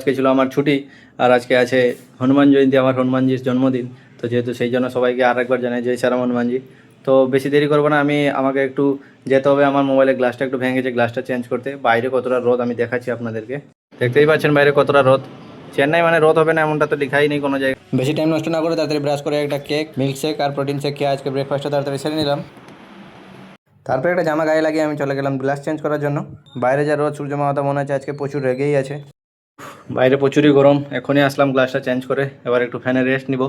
আজকে ছিল আমার ছুটি আর আজকে আছে হনুমান জয়ন্তী, আমার হনুমানজির জন্মদিন। তো যেহেতু সেই জন্য সবাইকে আরেকবার জানাই জয় শ্রীরাম হনুমানজি। তো বেশি দেরি করবো না, আমাকে একটু যেতে হবে, আমার মোবাইলের গ্লাসটা একটু ভেঙেছে, গ্লাসটা চেঞ্জ করতে। বাইরে কতটা রোদ আমি দেখাচ্ছি আপনাদেরকে, দেখতেই পাচ্ছেন বাইরে কতটা রোদ। চেন্নাই মানে রোদ হবে না এমনটা তো লেখাই নেই কোনো জায়গায়। বেশি টাইম নষ্ট না করে তাড়াতাড়ি ব্রাশ করে একটা কেক, মিল্কশেক আর প্রোটিন শেক খেয়ে আজকে ব্রেকফাস্টটা তাড়াতাড়ি সেরে নিলাম। তারপরে একটা জামা গায়ে লাগিয়ে আমি চলে গেলাম গ্লাস চেঞ্জ করার জন্য। বাইরে যা রোদ, সূর্য মামাতা মনে হচ্ছে আজকে প্রচুর রেগেই আছে। বাইরে প্রচুরই গরম, এখনই আসলাম গ্লাসটা চেঞ্জ করে, এবার একটু ফ্যানে রেস্ট নিব।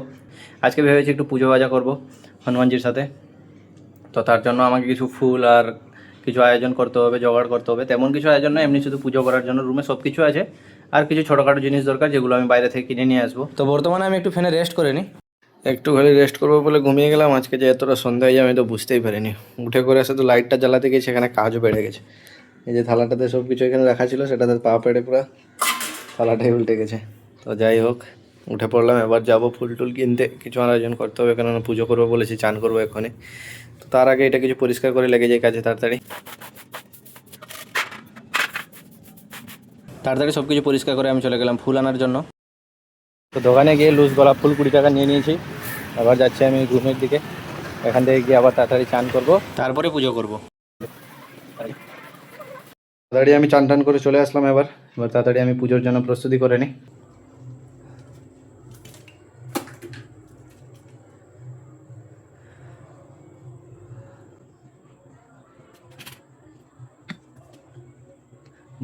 আজকে ভেবেছি একটু পুজো বাজা করবো হনুমানজির সাথে। তো তার জন্য আমাকে কিছু ফুল আর কিছু আয়োজন করতে হবে, জোগাড় করতে হবে। তেমন কিছু আয়োজন নয়, এমনি শুধু পুজো করার জন্য রুমে সব কিছু আছে। আর কিছু ছোটোখাটো জিনিস দরকার যেগুলো আমি বাইরে থেকে কিনে নিয়ে আসবো। তো বর্তমানে আমি একটু ফ্যানে রেস্ট করে নিই। একটু খালি রেস্ট করবো বলে ঘুমিয়ে গেলাম। আজকে যে এতটা সন্ধ্যা হয়ে যাবে আমি তো বুঝতেই পারিনি। উঠে করে আসে তো লাইটটা জ্বালাতে গিয়ে সেখানে কাজও বেড়ে গেছে। এই যে থালাটাতে সব কিছু এখানে রাখা ছিল, সেটাতে পা পেড়ে পুরো থালাটাই উল্টে গেছে। তো যাই হোক, উঠে পড়লাম, এবার যাব ফুল টুল কিনতে, কিছু আয়োজন করতে হবে, কেননা পুজো করবো বলেছি, চান করবো এক্ষুনি। তো তার আগে এটা কিছু পরিষ্কার করে লেগে যায় কাজে তাড়াতাড়ি। তাড়াতাড়ি সব কিছু পরিষ্কার করে আমি চলে গেলাম ফুল আনার জন্য। তো দোকানে গিয়ে লুজ গোলাপ ফুল 20 টাকা নিয়ে নিয়েছি। আবার যাচ্ছি আমি রুমের দিকে, এখান থেকে গিয়ে আবার তাড়াতাড়ি চান করবো, তারপরে পুজো করবো। তাড়াতাড়ি আমি চান টান করে চলে আসলাম। এবার তাড়াতাড়ি আমি পুজোর জন্য প্রস্তুতি করে নিই।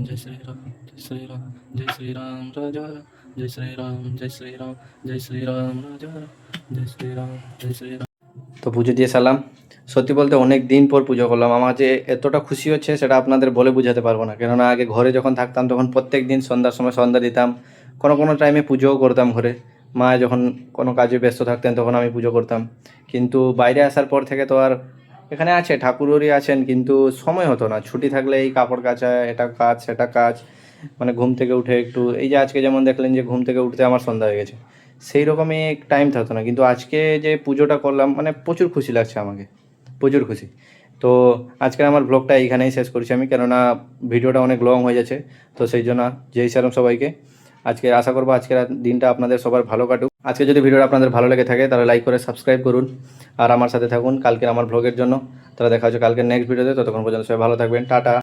जय श्री राम, जय श्री राम, जय श्री राम राजा राम, जय श्री राम, जय श्री राम, जय श्री राम राजा राम, जय श्री राम, जय श्री राम। তো পুজো দিয়ে সালাম। সত্যি বলতে অনেক দিন পর পুজো করলাম। আমার যে এতটা খুশি হচ্ছে সেটা আপনাদের বলে বোঝাতে পারবো না। কেননা আগে ঘরে যখন থাকতাম তখন প্রত্যেক দিন সন্ধ্যার সময় সন্ধ্যা দিতাম, কোনো কোনো টাইমে পুজোও করতাম ঘরে। মা যখন কোনো কাজে ব্যস্ত থাকতেন তখন আমি পুজো করতাম। কিন্তু বাইরে আসার পর থেকে তো আর, এখানে আছে ঠাকুরই আছেন কিন্তু সময় হতো না। ছুটি থাকলে এই কাপড় কাচা, এটা কাজ সেটা কাজ, মানে ঘুম থেকে উঠে একটু, এই যে আজকে যেমন দেখলেন যে ঘুম থেকে উঠতে আমার সন্ধ্যা হয়ে গেছে, সেই রকমই টাইম থাকতো না। কিন্তু আজকে যে পুজোটা করলাম মানে প্রচুর খুশি লাগছে আমাকে, প্রচুর খুশি। তো আজকে আমার ব্লগটা এইখানেই শেষ করছি আমি, কেননা ভিডিওটা অনেক লং হয়ে যাচ্ছে। তো সেই জন্য যেই সেরকম সবাইকে আজকে আশা করবো আজকের দিনটা আপনাদের সবার ভালো কাটুক। আজকে যদি ভিডিওটা আপনাদের ভালো লেগে থাকে তাহলে লাইক করে সাবস্ক্রাইব করুন আর আমার সাথে থাকুন কালকের আমার ব্লগের জন্য। তাহলে দেখা হচ্ছে কালকের নেক্সট ভিডিওতে। ততক্ষণ পর্যন্ত সবাই ভালো থাকবেন, টাটা।